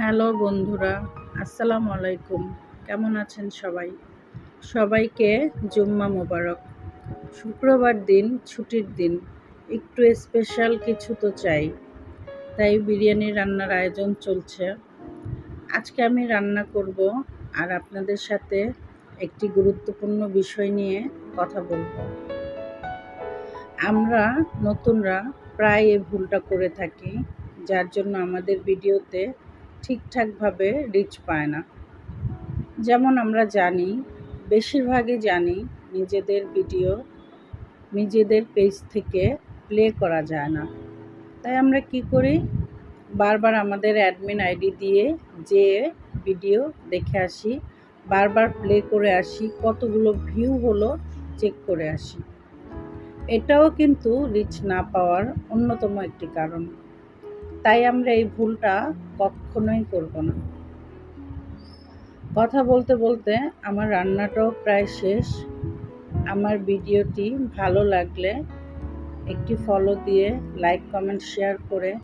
Hello বন্ধুরা, আসসালামু আলাইকুম। কেমন আছেন সবাই? সবাইকে জুম্মা মোবারক। শুক্রবার দিন, ছুটির দিন। একটু স্পেশাল কিছু তো চাই। তাই বিরিয়ানি রান্নার আয়োজন চলছে। আজকে আমি রান্না করব আর আপনাদের সাথে একটি গুরুত্বপূর্ণ বিষয় নিয়ে কথা বলবো। আমরা নতুনরা প্রায় এই ভুলটা করে থাকি, যার জন্য আমাদের ভিডিওতে ঠিকঠাকভাবে রিচ পায় না। যেমন আমরা জানি, বেশিরভাগই জানি নিজেদের ভিডিও নিজেদের পেজ থেকে প্লে করা যায় না। তাই আমরা কি করি, বারবার আমাদের অ্যাডমিন আইডি দিয়ে যে ভিডিও দেখে আসি, বারবার প্লে করে আসি, কতগুলো ভিউ হলো চেক করে আসি। এটাও কিন্তু রিচ না পাওয়ার অন্যতম একটি কারণ। তাই আমরা এই ভুলটা কখনোই করব না। কথা বলতে বলতে আমার রান্নাটাও প্রায় শেষ। আমার ভিডিওটি ভালো লাগলে একটি ফলো দিয়ে লাইক, কমেন্ট, শেয়ার করে